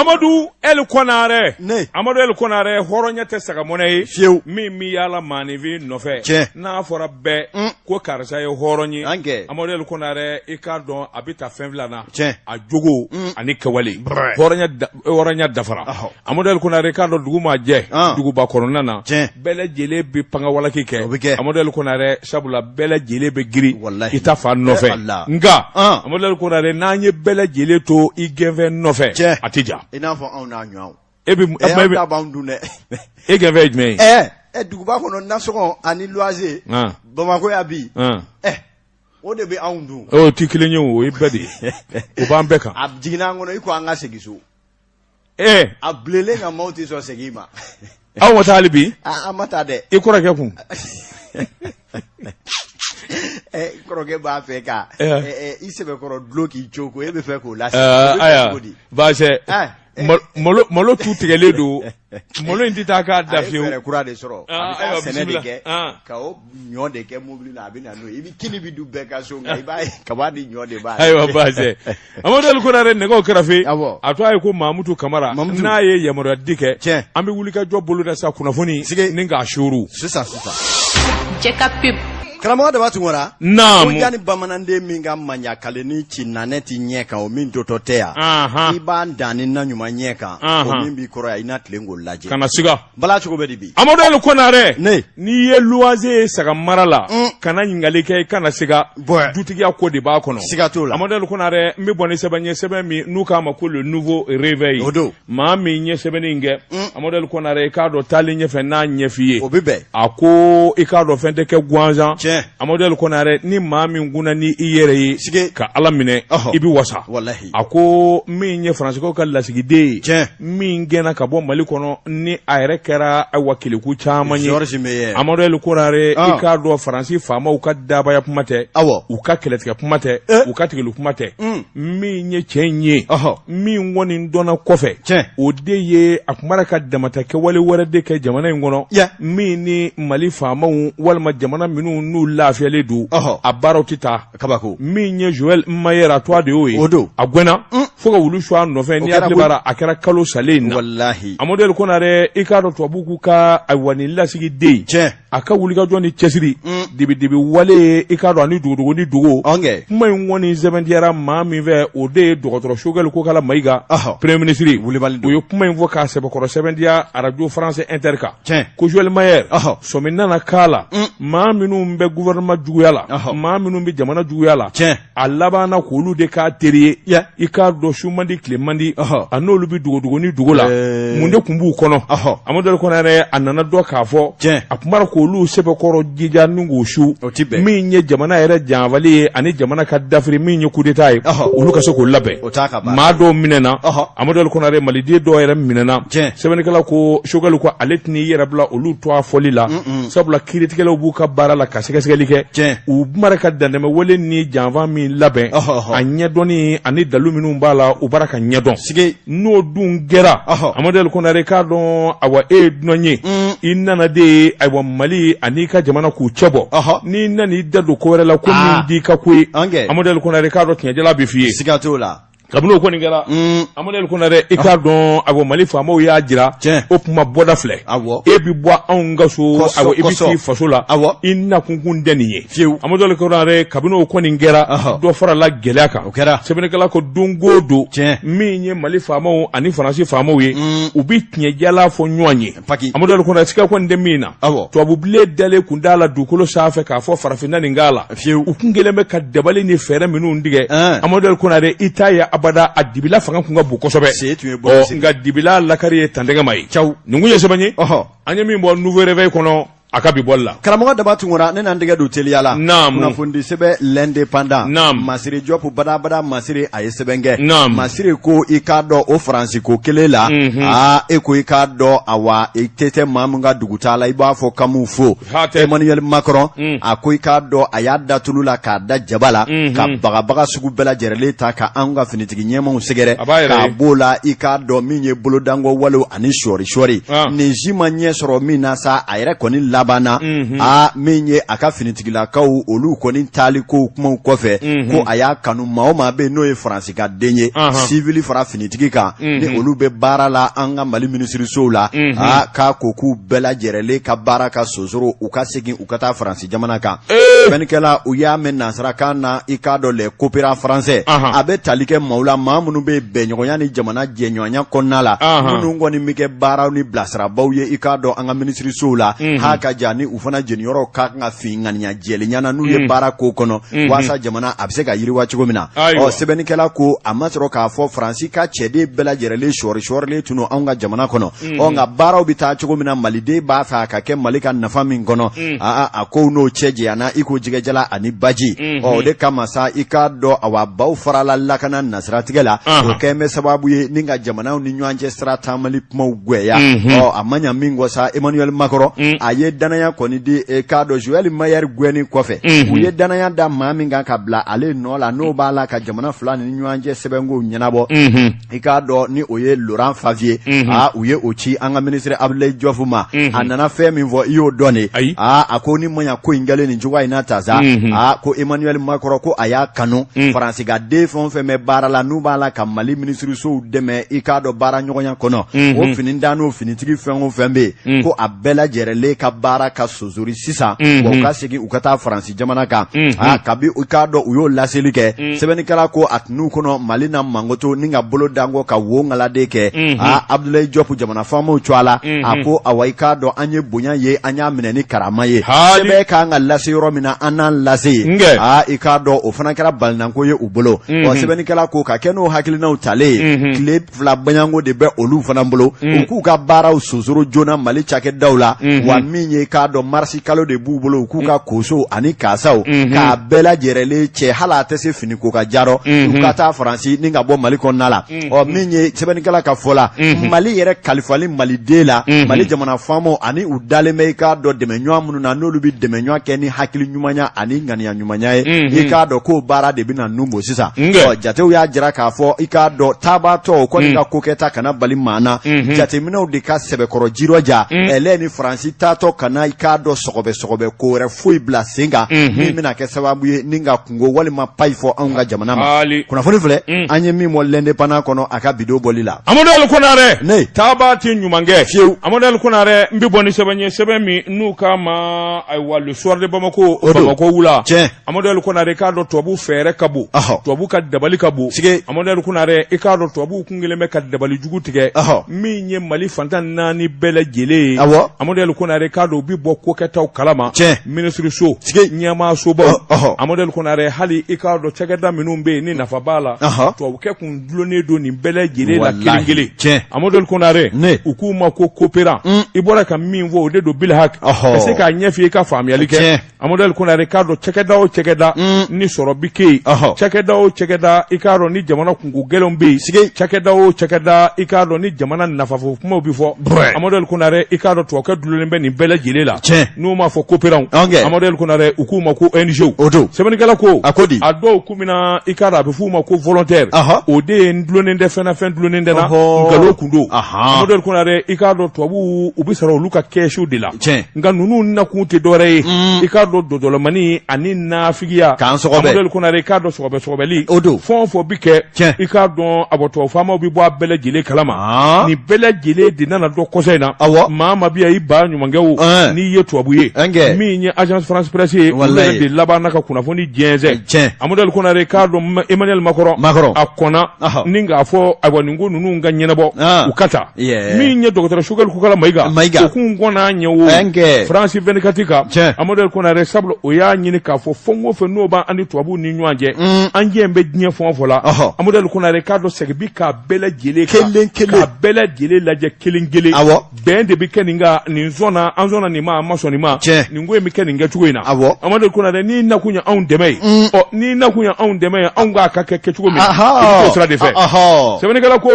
Amadou El Konare Amadou El Konare horonya te sagamona yi mi yala manivi nofe na fora be ko karsa ye horonyi Amadou El Konare ikardon abita fenvlana a jogo ani kawali horonya dafara Amadou El Konare kardo duguma je duguba koronana bele jele bi panga wala kike Amadou El Konare sabula bele jele be giri ita fa nofe nga Amadou El Konare nanye bele jele to igeve nofe atija ina fo on na nyaw ebi ta bandu ne egeve me duguba kono nasogon ani loise Bamako ya bi o de be aundu o tikile o ibadi o bambeka abjigina ngono iko anga segiso ablele nga mauti so segima aw matalibi amata de ikora ke kun koroge ba feka isebe koro bloki choko ebe fe ko lasi aya ba se molo tu tigele do molo ndita ka dafio kura de soro senedike ka o nyode ke mobili na abina no ibi kini bi du beka so ngai ba ka ba di nyode ba ayo ba se Amadou El Konare ne ko krafe ato ay ko Mamutu Kamara na ye yamara dike ambe wulika jobolo da sa kunafoni ninga ashuru sisa check up pip Kalama da batu ngora naam yani bamanande minga manya kaleni chinaneti nyeka o min tototea iba ndani na nyuma nyeka o min bi koro ya ina tlengo laje kana siga bala chuko bedi bi Amadou El Konare ni ye loise saga marala kana nyingale ke kana siga dutigi akodi ba kono siga tola Amadou El Konare mi boni sebanye sebemi nuka ma le nouveau réveil ma mi nye sebeni nge Amadou El Konare ka do tali nye fe na nye fiye obibe ako ikado fente ke gwanza Amadou El Konare ni maami nguna ni iyere yi ka alamine ibi wasa wallahi ako mi nye Francisco ka lasigide mi ngena ka bo Mali kono ni ayre kera wakili ku chamanye Amadou El Konare ikado Francis fama uka daba ya pumate uka keletika pumate uka tigilu pumate mi nye chenye mi ngoni ndona kofe ode ye akumara ka damata ke wale wara de ke jamana ngono mi ni Mali fama walma jamana minu lafiyale du abaro tita kabako minye Joel Mayera to de oyi agwena foga wulu shwa no fe ni adibara akera kalo salena wallahi Amadou El Konare ikado to buku ka awani lasigi de aka wuli ka joni chesiri dibi wale ikado ani dugo ni dugo kuma woni zebendiara ma mi ve ode dogotoro shogel ko kala maiga premier ministre o kuma invo ka sebe koro sebendia radio france interka ko Joel Mayer so minna kala ma minu mbe gouvernement juguyala ma minu mbe jamana juguyala alaba na ko lu de ka teriye ikado shumandi klemandi anolu bi dugo ni dugo la munde kumbu kono Amadou El Konare anana do ka fo akumara ko lu sebe koro jija nungu shu minye jamana ere janvali ani jamana ka dafri minye kudeta ulu ka so ko labe ma do minena Amadou El Konare malidi do ere minena sebeni kala ko shogalu ko aletni yerabla ulu to afolila sabla kritikela bu ka barala ka segesegeli ke u maraka dandeme wole ni janva min labe anya doni ani dalu minu bala u baraka nyadon no dun gera Amadou El Konare ka don awa nonye inna de awa Mali ani ka jamana ku chebo ni nani dadu ko wala ko min di ka ku Amadou El Konare ka do tinyela bi fiye sigatola kabno ko ngala Amadou El Konare ikardon ago Mali famo ya jira opuma boda fle ebi boa angaso ago ebiti fasola inna kunkun deniye Amadou El Konare kabno ko ngera do fara la gelaka sebene kala ko dungodo minye Mali famo ani France famo ye ubi tinye jala fo nyoanye Amadou El Konare sika ko ndemina to abuble dale kundala dukolo safe ka fo farafina ngala ukungeleme ka debale ni fere minu ndige Amadou El Konare itaya abada adibila fanga kunga bukosobe nga dibila lakari tandega mai nungu yesebanye anya mi mo nouveau réveil kono akabi bolla karamoga dabatu ngora nena ndega do teliala kuna fundi sebe l'indépendant masiri jopu bada masiri ayesebenge masiri ko ikado o France ko kelela eko ikado awa itete mamunga dugutala ibafo kamufo Emmanuel Macron ako ikado ayada tulula ka da jabala ka baga sugu bela jerele ta ka anga finitigi nyema usegere ka bola ikado minye bolodango walo ani shori ni jima nye soro mina sa ayre koni la labana min ye a ka finitigilakaw olu kɔni taali ko kumaw kɔfɛ ko a y'a kanu maa o maa bɛ n'o ye Faransi ka den ye civil fara finitigi kan ni olu bɛ baara la an ka Mali minisirisow la k'a ko k'u bɛɛ lajɛrɛlen ka baara ka sonsoro u ka segin u ka taa Faransi jamana kan fɛnkɛla u y'a mɛn nansarakan na i k'a dɔn les coopérants français a bɛ tali kɛ maaw la maa minnu bɛ bɛnɲɔgɔnya ni jamana jɛɲɔgɔnya kɔnɔna la minnu kɔni bɛ kɛ baaraw ni bilasirabaw ye i k'a dɔn an ka minisirisow la h'a ka jan ni u fana jeniyɔrɔ ka kan ka fin ŋaniya jɛlenya na n'u ye baara ko kɔnɔ walasa jamana a bɛ se ka yiriwa cogo min na sɛbɛnnikɛla ko a ma sɔrɔ k'a fɔ Faransi ka cɛden bɛɛ lajɛrɛlen sɔɔri-sɔɔrilen tunu anw ka jamana kɔnɔ nka baaraw bɛ taa cogo min na maliden b'a fɛ a ka kɛ Mali ka nafa min kɔnɔ a ko n'o cɛ jɛyana i ko jɛgɛjala ani baji o de kama sa i k'a dɔn awa baw farala lakana nasiratigɛ la o kɛn bɛ sababu ye ni ka jamanaw ni ɲɔgɔn cɛ sira taamali kumaw gwɛya a ma ɲa min kɔ sa Emmanuel Macron a ye danaya kɔni di k'a dɔn Joël Meyer gɛnni kɔfɛ u ye danaya da maa min kan ka bila ale nɔ la n'o b'a la ka jamana fila ni ɲɔgɔn cɛ sɛbɛnkow ɲɛnabɔ i k'a dɔn ni o ye Laurent Favier u ye o ci an ka ministre Abdoulaye Diouf ma a nana fɛn min fɔ i y'o dɔn de a ko ni ma ɲa ko in kɛlen nin cogoya in na ta sa ko Emmanuel Macron ko a y'a kanu Faransi ka den fɛn o fɛn bɛ baara la n'u b'a la ka Mali minisirisow dɛmɛ i k'a dɔn baara ɲɔgɔnya kɔnɔ o fini dan n'o finitigi fɛn o fɛn bɛ yen ko a bɛɛ lajɛrɛlen ka baara ka sonsori sisan wa u ka segin u ka taa Faransi jamana kan kabi i k'a dɔn u y'o laseli kɛ sɛbɛnnikɛla ko a tun'u kɔnɔ Mali na mangoto ni ka bolo danko ka wo ŋaladen kɛ Abdoulaye Diop jamana faamaw cɔ a la a ko awa i k'a dɔn an ye bonya ye an y'a minɛ ni karama ye sɛbɛn k'an ka lase yɔrɔ min na an n'an lase ye i k'a dɔn o fana kɛra balinanko ye u bolo sɛbɛnnikɛla ko ka kɛ n'o hakilinaw talen tile fila baɲanko de bɛ olu fana bolo u k'u ka baaraw sonsoro joona Mali cakɛdaw la wa min ye k'a dɔn marisi kalo de b'u bolo u k'u ka kosow ani kaasaw k'a bɛɛ lajɛrɛlen cɛ hali a tɛ se finiko ka jarɔ u ka taa Faransi ni ka bɔ Mali kɔnɔna la min ye sɛbɛnnikɛla ka fɔ la Mali yɛrɛ kalifali Maliden la Mali jamana faamaw ani u dalen bɛ i k'a dɔn dɛmɛɲɔgɔn minnu na n'olu bɛ dɛmɛɲɔgɔn kɛ ni hakili ɲumanya ani ŋaniya ɲumanya ye i k'a dɔn k'o baara de bɛna nun bɔ sisan jatew y'a jira k'a fɔ i k'a dɔn taabatɔ kɔni ka kokɛta kana bali maa na jateminɛw de ka sɛbɛkɔrɔ jirɔja ɛlɛ ni Faransi taatɔ kana i k'a dɔn sɔgɔbɛ ko wɛrɛ foyi bila sen kan min bɛna kɛ sababu ye ni ka kungo walima payi fɔ anw ka jamana ma kunnafoni filɛ an ye min mɔ l'indépendant kɔnɔ a ka bidon bɔli la Amadou Konare taaba ti ɲuman kɛ fiyewu Amadou Konare n bɛ bɔ ni sɛbɛn ye sɛbɛn min n'u k'a ma ayiwa le soir de Bamako wula Amadou Konare k'a dɔn tubabu fɛɛrɛ ka bon tubabu ka dabali ka bon Amadou Konare i k'a dɔn tubabu kun kelen bɛ ka dabali jugu tigɛ min ye Mali fantan naani bɛɛ lajɛlen ye Amadou Konare k'a dɔn u bɛ bɔ kokɛtaw kalama minisiriso ɲɛmaasobaw Amadou Konare hali i k'a dɔn cakɛda minnu bɛ yen ni nafa b'a la tubabukɛ kun dulonnen don nin bɛɛ lajɛlen la kelen-kelen Amadou Konare u k'u ma ko coopérant i bɔra ka min fɔ o de don Bilhak ka se k'a ɲɛf'i ka faamuyali kɛ Amadou Konare k'a dɔn cakɛda o cakɛda ni sɔrɔ bi kɛ yen cakɛda o cakɛda i k'a dɔn ni jamana kunko gɛlɛnw bɛ yen cakɛda o cakɛda i k'a dɔn ni jamana nafafo kumaw bi fɔ Amadou Konare i k'a dɔn tubabukɛ dulonnen bɛ nin bɛɛ lajɛlen la n'u m'a fɔ coopérant Amadou Konare u k'u ma ko ONG sɛbɛnnikɛla ko a dɔw kun mina i k'a dɔn a bɛ f'u ma ko volontaire o de ye n dulonnen tɛ fɛn na fɛn dulonnen tɛ na nkalon kun don Amadou Konare i k'a dɔn tubabu u bɛ sɔrɔ olu ka kɛsiw de la nka ninnu nakun tɛ dɔwɛrɛ ye i k'a dɔn dɔdɔlɔmani ani nafigiya Amadou Konare i k'a dɔn sɔgɔbɛ-sɔgɔbɛli fɛn o fɛn bi kɛ i k'a dɔn a bɔtɔ faamaw bɛ bɔ a bɛɛ lajɛlen kalama nin bɛɛ lajɛlen de nana dɔ kɔsɔ in na maa ma bi i ba ɲumankɛ o n'i ye tubabu ye min ye agence France Presse ye olu yɛrɛ de laban na ka kunnafoni jɛnsɛn Amadou Konare k'a dɔn Emmanuel Macron a kɔnna ni k'a fɔ ayiwa nin ko ninnu ka ɲɛnabɔ u ka taa min ye dɔgɔtɔrɔ Choguel Kokala Mayiga o kun kɔnna ɲɛ o France 24 kan Amadou Konare sabula o y'a ɲini k'a fɔ fɛn o fɛn n'o b'an ni tubabu ni ɲɔgɔn cɛ an jɛ bɛ diɲɛ fɛn o fɛn la Amadou Konare k'a dɔn segin bi k'a bɛɛ lajɛlen k'a bɛɛ lajɛlen lajɛ kelen-kelen bɛn de bɛ kɛ nin kan nin zone na an zone na nin ma an ma sɔn nin ma nin ko in bɛ kɛ nin kɛcogo in na Amadou Konare n'i nakun ye anw dɛmɛ ye n'i nakun ye anw dɛmɛ ye anw k'a ka kɛ kɛcogo min i bɛ t'o sira de fɛ sɛbɛnnikɛla ko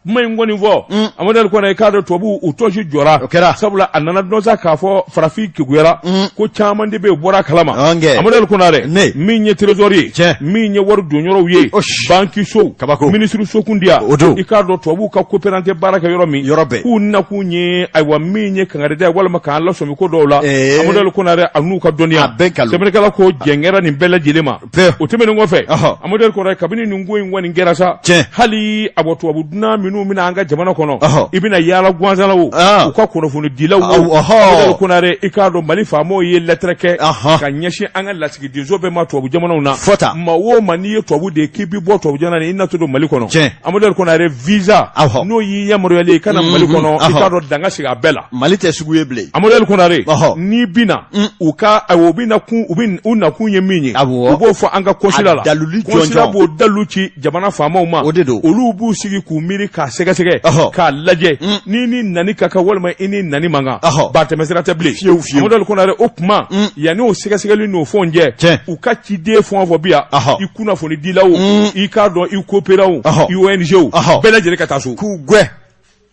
kuma in ngoni fo amodel ko na ka do tobu utoji jora sabula anana doza ka fo farafiki guyara ko chama de be bora kalama amodel ko na re min ye trésorier min ye war dunyoro ye banki show ministre sokundia ka do tobu ka coopérative baraka yoro mi ku na ku nye aywa min ye kan de wala maka Allah so mi ko do la amodel ko na re anu ka donia semene kala ko jengera ni bella jilema o temene ngofe amodel ko re kabini nungoi ngwani ngerasa hali aboto abuduna minu mina anga jamana kono ibina yala gwanzala wo ko kono funu dilawo ko kunare ikado mali famo ye letreke ka nyeshi anga latigi dizobe ma to jamana na ma wo mani to bu de kibi bo to jana ni inato do mali kono amodel kunare visa no yi yamro yale kana mali kono ikado danga shiga bela mali te sugu yeble amodel kunare ni bina uka awo bina ku ubin una kunye minyi ubo fo anga konsilala konsila bo daluchi jamana famo ma olu bu sigi ku miri ka sega sega ka laje ni nani kaka walma ini nani manga ba temesera table model konare okuma yani o sega sega no fonje uka kide fon avobia ikuna foni dilawo ikado ikopera wo UNG wo bela jere kataso ku gwe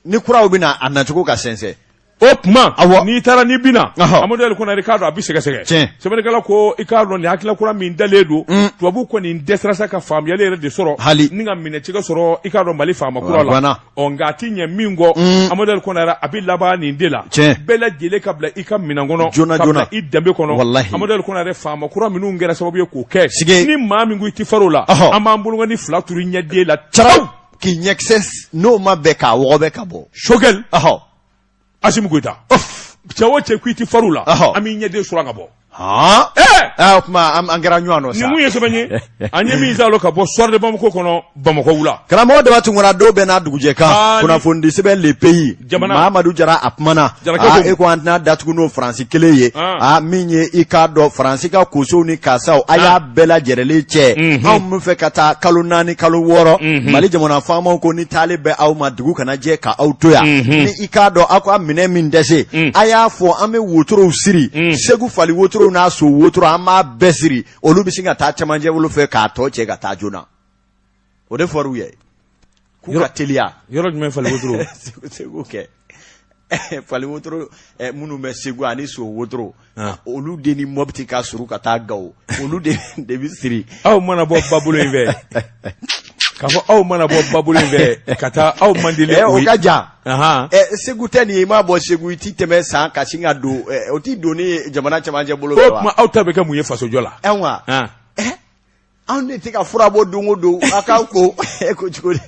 ni kura obi na anatuko ka sense opma ni tara ni bina amodel ko na Ricardo abisega sega semene kala ko Ricardo ni hakila kura min daledo to abu ko ni desrasa ka fam yale re de soro ninga mine chiga soro Ricardo mali fama kura la ongati nye mingo amodel ko na abilaba ni ndela bela jele kabla ikam minangono kabla idambe kono amodel ko na fama kura minu ngera sababu ko ke ni mami ngu itifarola amambulu ngani flaturi nyade la charaw ki nyexes no mabeka wo beka bo shogel Asimu Goita. Chawo kwiti farula. Ami nyede suranga bo. Ma angera nyuano sa. Ni muye sobenye. Anye mi zalo ka bo soirée Bamako kono Bamako wula. Kala mo de batu ngora do bena dugujeka. Kuna fondi sebe le pays. Mamadou Jara apmana. E ko antna datu no France keleye. Minye ikado France ka kuso ni kasao aya bela jerele che. Am fe kata kalunani kaluworo. Mali jamona fama ko ni talibe au madugu kana je ka autoya. Ni ikado akwa mine mindese. Aya fo ame wotoro siri. Segu fali wotoro na so wotoro ama besiri olubisinga ta chamanje wolo fe ka to che ga ta jona o de foru ye ku ka telia yoro me fali wotoro segu ke fali wotoro munu me segu ani so wotoro olu de ni mobti ka suru ka ta gawo olu de bisiri aw mana bo babulo inve kafo aw mana bo babulo inve kata aw mandile o kaja segu tani ma bo segu ti teme san ka singa do o ti do ni jamana chamanje bolo wa ma aw tabe ka muye faso jola enwa an ne tika fura bo dungo do aka ko ko chukuri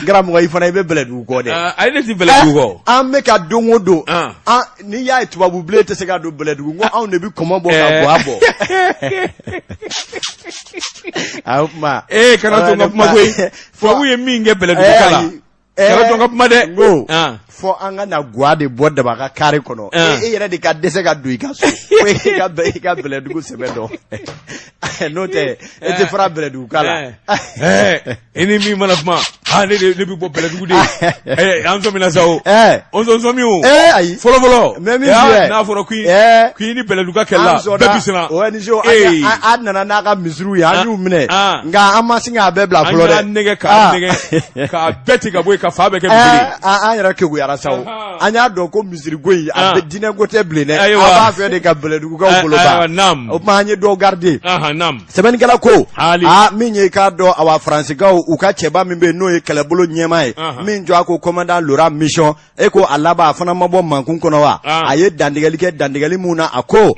gram ngo ifana be bledu ko de ai ne ti bledu ko an me ka dungo do ni ya tubabu blete se ka do bledu ngo an ne bi komo bo ka bo abo ma kana to ngap magoi fo wuye minge bledu kala kana to ngap made ngo fo anga na guade bodda baka kare kono yere de ka dese ka do ikaso ka bledu ko sebedo note ete fra bledu kala ini mi manafma ne bi bo bledu de anzo mina sao onzo mi o folo na foro qui ni bledu ka kella bebisina o ni jo adna na ka misru ya nyu mine nga amasinga bebla folo de nege ka beti ka boy ka fa be ke misiri anyara ke guyara sao anya do ko misiri goyi abedine gote blene aba fe de ka bledu ka boloba o ma anye do garder seben kala ko minye ka do awa France ga u ka cheba mimbe no e kala bolo nyemai min jo ako commandant Laurent Mission e ko alaba afana mabo mankun kono wa aye dandigali muna ako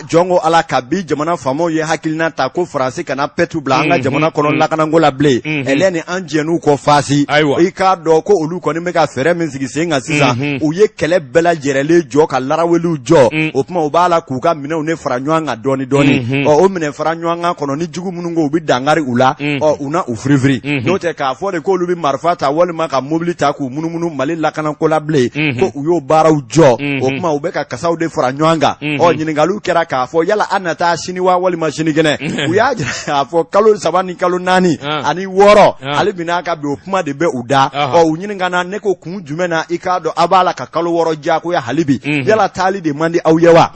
jongo ala kabi jamana famo ye hakilina ta ko France kana petu blanga jamana kono la kana ngola ble eleni anjenu ko fasi e ka do ko olu ko ni meka fere min sigi senga sisa u ye kele bela jerele jo ka larawelu jo o puma o bala ku ka mine o ne faranyanga doni o mine faranyanga kono ni jugu munungo bi dangari ula o una ufrivri no te ka fo de ko lubi marfata wol ma ka mobilita ku munumunu mali lakana ko lable ko uyo baraw jo o kuma ubeka kasaw de faranyanga o nyiningalu kera ka fo yala anata shiniwa wol ma shinigene uya ja fo kalu sabani kalu nani ani woro ali binaka bi o kuma de be uda o unyiningana ne ko kun jumena ikado abala ka kalu woro ja ko ya halibi yala tali de mandi awyewa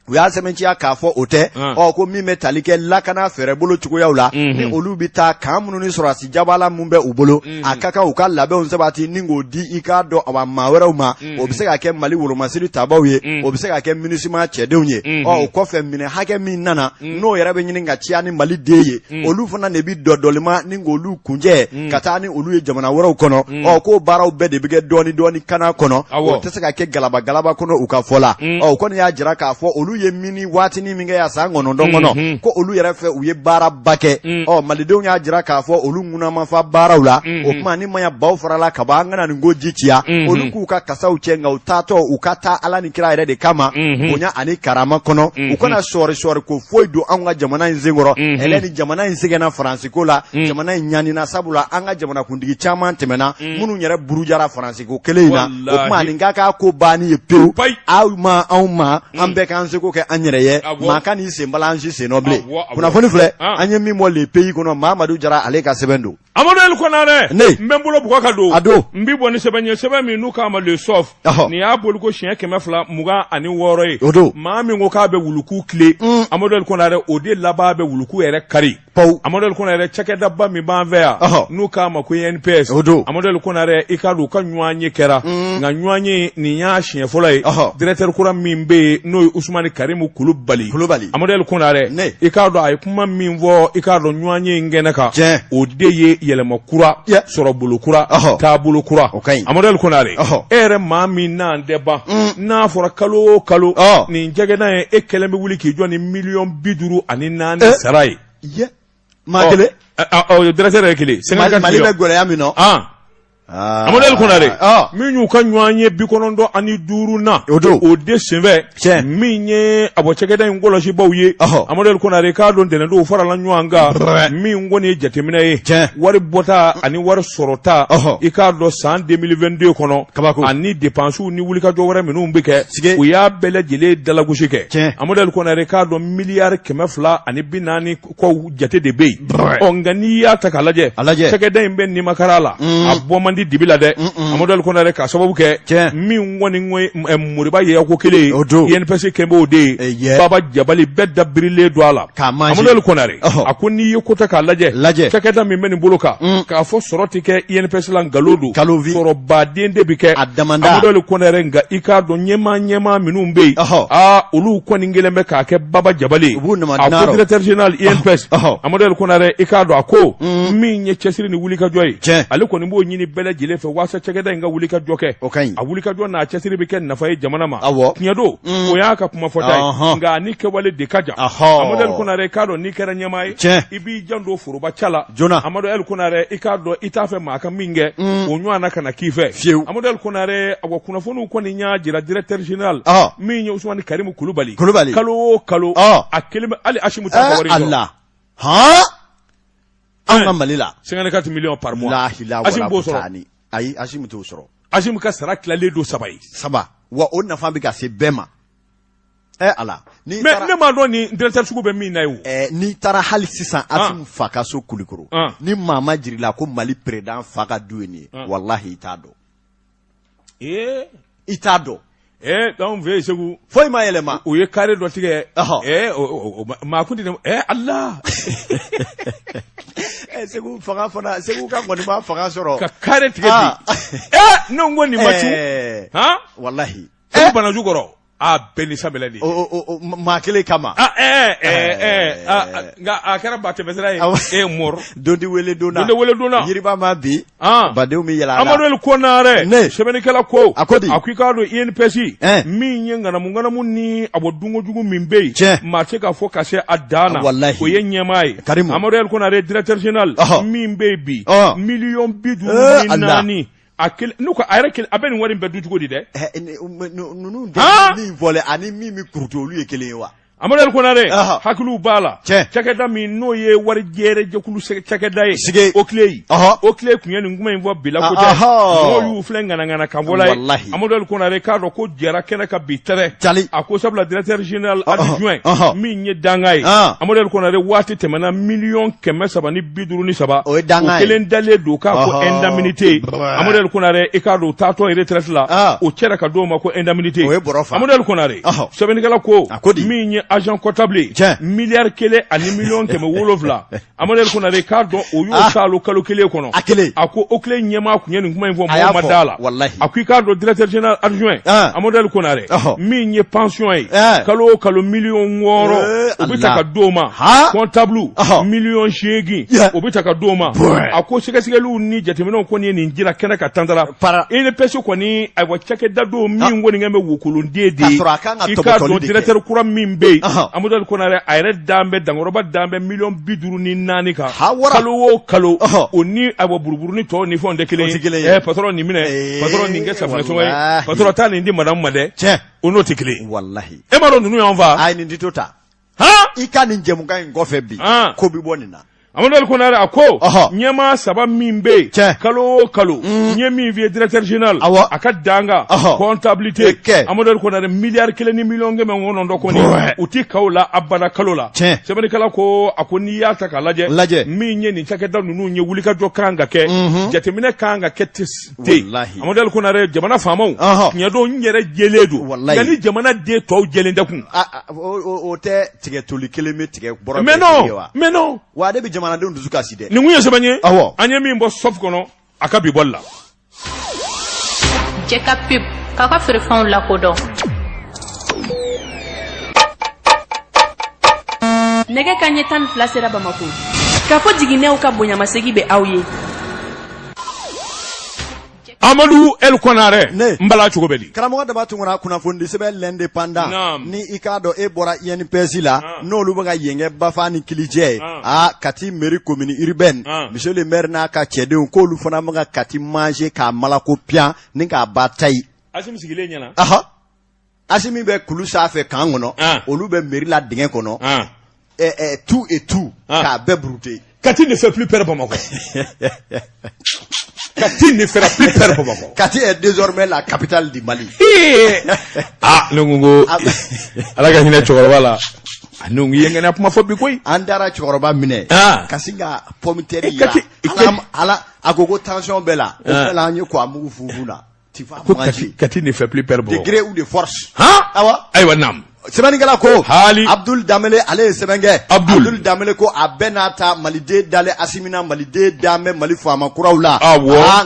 u y'a sɛbɛntiya k'a fɔ o tɛ ko min bɛ tali kɛ lakana fɛɛrɛ bolo cogoyaw la ni olu bɛ taa kan minnu ni sɔrɔdasi jabala mun bɛ u bolo a ka kan u ka labɛnw sabati ni k'o di i k'a dɔn a maa wɛrɛw ma o bɛ se ka kɛ Mali wolomasiri tabaw ye o bɛ se ka kɛ MINUSMA cɛdenw ye o kɔfɛ minɛ hakɛ min nana n'o yɛrɛ bɛ ɲini ka ciya ni Mali den ye olu fana de bɛ dɔdɔlima ni k'olu kunjɛ ka taa ni olu ye jamana wɛrɛw kɔnɔ k'o baaraw bɛɛ de bɛ kɛ dɔɔni kana kɔnɔ o tɛ se ka kɛ galaba kɔnɔ u ka fɔ la o kɔni y'a jira k'a fɔ olu ye mini waatini min kɛ ya san 9 kɔnɔ ko olu yɛrɛ fɛ u ye baaraba kɛ malidenw y'a jira k'a fɔ olu ŋunamafa baaraw la o kuma ni maya baw farala ka ban an kana nin ko ji ciya olu k'u ka kasaw cɛ nka u taatɔ u ka taa Ala ni kira yɛrɛ de kama bonya ani karama kɔnɔ u kana sɔɔri ko foyi don an ka jamana in senkɔrɔ ɛlɛ ni jamana in sɛgɛnna Faransi ko la jamana in ɲanina sabula an ka jamana kuntigi caman tɛmɛna minnu yɛrɛ burujara Faransi ko kelen in na o kuma nin ka ko banni ye pewu anw ma an bɛɛ k'an seko kɛ an yɛrɛ ye maa ka n'i sen bala an si sen nɔ bilen kunnafoni filɛ an ye min bɔ le pays kɔnɔ Mahamadu Jara ale ka sɛbɛn don Amadou El Konaré n bɛ n bolo bugɔ ka don n b'i bɔ ni sɛbɛn ye sɛbɛn min n'u k'a ma le sof nin y'a boli ko siɲɛ 226 ye maa min ko k'a bɛ wuluku tile Amadou El Konaré o de laban bɛ wuluku yɛrɛ kari Amadou El Konaré cakɛdaba min b'an fɛ yan n'u k'a ma ko INPS Amadou El Konaré i ka don u ka ɲɔgɔn ye kɛra nka ɲɔgɔn ye nin y'a siɲɛ fɔlɔ ye directeur kura min bɛ yen n'o ye Usumani Karimu Kulubali Amadou El Konaré i k'a dɔn a ye kuma min fɔ i k'a dɔn ɲɔgɔn ye in kɛnɛ kan o de ye yɛlɛma kura sɔrɔ bolo kura taabolo kura Amadou El Konaré e yɛrɛ maa min n'an tɛ ban n'a fɔra kalo o kalo nin jɛgɛna ye e kɛlen bɛ wuli k'i jɔ ni 54 sara ye maa kelen o directeur yɛrɛ kelen Mali bɛ gɛlɛya min na Amadou El Konaré min y'u ka ɲɔgɔn ye 95 na o de senfɛ min ye a bɔ cɛkɛda in kɔlɔsibaw ye Amadou El Konaré k'a dɔn ntɛnɛndenw farala ɲɔgɔn kan min kɔni ye jateminɛ ye wari bɔta ani wari sɔrɔta i k'a dɔn san 2022 kɔnɔ ani dépenses ni wulikajɔ wɛrɛ minnu bɛ kɛ u y'a bɛɛ lajɛlen dalagosi kɛ Amadou El Konaré k'a dɔn miliyari 240 kɔ jate de bɛ yen nka n'i y'a ta k'a lajɛ cɛkɛda in bɛ nimakara la a bɔ man di dibi la dɛ Amadou El Konaré ka sababu kɛ min kɔni Moriba ye ko kelen INPS kɛmɛ o de ye Baba Jabali bɛɛ da birilen don a la Amadou El Konaré a ko n'i ye ko ta k'a lajɛ cɛkɛda min bɛ nin bolo kan k'a fɔ sɔrɔ tɛ kɛ INPS la nkalon don sɔrɔ baden de bɛ kɛ Amadou El Konaré nka i k'a dɔn ɲɛmaa minnu bɛ yen olu kɔni kelen bɛ k'a kɛ Baba Jabali a ko directeur général INPS Amadou El Konaré i k'a dɔn a ko min ye cɛsiri ni wulikajɔ ye ale kɔni b'o ɲini bɛɛ lajɛlen fɛ waasa cɛkɛda in ka wulikajɔ kɛ a wulikajɔ n'a cɛsiri bɛ kɛ nafa ye jamana ma tiɲɛ don o y'a ka kuma fɔta ye nka ni kɛwale de ka jan Amadou El Konaré k'a dɔn n'i kɛra ɲɛmaa ye i b'i jan don foroba ca la Amadou El Konaré i k'a dɔn i t'a fɛ maa ka min kɛ o ɲɔgɔn na ka na k'i fɛ Amadou El Konaré a kunnafoniw kɔni y'a jira directeur général min ye Usumani Karimu Kulubali kalo o kalo a kelen bɛ hali Asimu t'a ka wari dɔn an ka Mali la 54 millions par mois Asimu b'o sɔrɔ ayi Asimu t'o sɔrɔ Asimu ka sara tilalen don 3 ye wa o nafa bɛ ka se bɛɛ ma Ala mais ne m'a dɔn ni directeur sugu bɛ min na ye n'i taara hali sisan Asimu fa ka so Kulikoro ni maa ma jirila ko Mali président fa ka du ye nin ye walahi i t'a dɔn i t'a dɔn donc fɛ Segu foyi ma yɛlɛma u ye carré dɔ tigɛ maa kun tɛ Allah Segu fanga fana Segu ka kɔni ma fanga sɔrɔ ka carré tigɛ bi ne ko nin machu wallahi Segu Banaju kɔrɔ bɛɛ ni sabɛlɛ de maa kelen kama nka a kɛra ba tɛmɛsira ye mɔr don tɛ wele donna yiriba ma bi badenw bɛ yɛlɛ a la Amadou El Konaré sɛbɛnnikɛla ko a ko i k'a dɔn INPS min ye ŋanamu ni a bɔ dunkojugu min bɛ yen maa tɛ k'a fɔ ka se a dan na o ye ɲɛmaa ye Amadou El Konaré directeur général min bɛ yen bi 54 n'u ka a yɛrɛ kelen a bɛ nin wari in bɛɛ dun cogo di dɛ ninnu min fɔlen ani min bɛ kurutu olu ye kelen ye wa Amadou Konare hakulu bala cakɛda min n'o ye wari jɛrɛ jɛkulu cakɛda ye o clé kun ye nin kuma in fɔ bila ko tɛ n'o y'u filɛ ŋanagana kan bɔla ye Amadou Konare k'a dɔn ko jɛra kɛnɛ ka bi tɛrɛ a ko sabula directeur général adjoint min ye danga ye Amadou Konare waati tɛmɛna $350,000 o kelen dalen don k'a ko indemnité Amadou Konare i k'a dɔn taatɔ retraite la o cɛra ka d'o ma ko indemnité Amadou Konare sɛbɛnnikɛla ko min ye agent comptable milliard kelen ani million 700 Amadou Konare k'a dɔn o y'o salo kalo kelen kɔnɔ a ko o kelen ɲɛmaa kun ye nin kuma in fɔ mɔgɔ ma da la a ko i k'a dɔn directeur général adjoint Amadou Konare min ye pension ye kalo o kalo $6,000,000 o bɛ ta ka d'o ma comptable $8,000,000 o bɛ ta ka d'o ma a ko sɛgɛsɛgɛliw ni jateminɛw kɔni ye nin jira kɛnɛ ka tantara INPS kɔni ayiwa cakɛda don min kɔni bɛ wokolonden de ye i k'a dɔn directeur kura min bɛ yen Amadou Konare a yɛrɛ dan bɛ dankɔrɔba dan bɛ $54,000,000 kan kalo o kalo o ni ayiwa buruburuni tɔw ni fɛnw tɛ kelen ye patron nin minɛ patron nin kɛ safunɛ sɔngɔ ye patron taa nin di madame ma dɛ o n'o tɛ kelen ye e m'a dɔn ninnu y'an fa a ye nin di to ta i ka nin jɛmukan in kɔfɛ bi ko bi bɔ nin na Amadou Konare a ko ɲɛmaa 3 min bɛ yen kalo o kalo n ye min f'i ye directeur général a ka danga comptabilité Amadou Konare $1,000,000 ni $1,900,000 kɔni u ti kaw la abada kalo la sɛbɛnnikɛla ko a ko n'i y'a ta k'a lajɛ min ye nin cakɛda ninnu ye wulikajɔ kan ka kɛ jateminɛ kan ka kɛ ten Amadou Konare jamana faamaw tiɲɛ don n yɛrɛ jɛlen don nka ni jamana den tɔw jɛlen tɛ kun o tɛ tigɛ toli kelen bɛ tigɛ bɔrɔ mais non wa de bɛ jamanadenw dusu kasi dɛ nin kun ye sɛbɛn ye an ye min bɔ SOF kɔnɔ a ka bi bɔli la Jeka Pub k'a ka feerefɛnw lakodɔn nɛgɛ kanɲɛ 12 sera Bamako k'a fɔ jiginɛw ka bonyamasegi bɛ aw ye Amadou Konare mbala cogo bɛ di karamɔgɔ daba tungura kunnafoni sɛbɛn l'indépendant ni i k'a dɔn e bɔra INPS la n'olu bɛ ka yɛngɛ Bafa ni Kilijɛ Kati mairie commune urbaine monsieur le maire n'a ka cɛdenw k'olu fana bɛ ka Kati manger k'a malako pian ni k'a ba tayi Asimi sigilen ɲɛna Asimi bɛ kulu sanfɛ kan kɔnɔ olu bɛ mairie la dingɛ kɔnɔ tout et tout k'a bɛɛ brouter Kati ne fait plus peur Bamako Kati ne fera plus peur Bamako Kati est désormais la capitale du Mali ne ngungo ala ka hinɛ cɛkɔrɔba la nungu yengena kuma fɔ bi koyi an dara cɛkɔrɔba minɛ ka sin ka pomme de terre yira ala agogo tension bɛɛ la o bɛɛ la an ye ko a mugu fufu la Kati ne fait plus peur Bamako de gré ou de force ayiwa naam sɛbɛnnikɛla ko Abdul Damele ale ye sɛbɛn kɛ Abdul Damele ko a bɛɛ n'a ta maliden dale Asimina maliden dan bɛ Mali faama kuraw la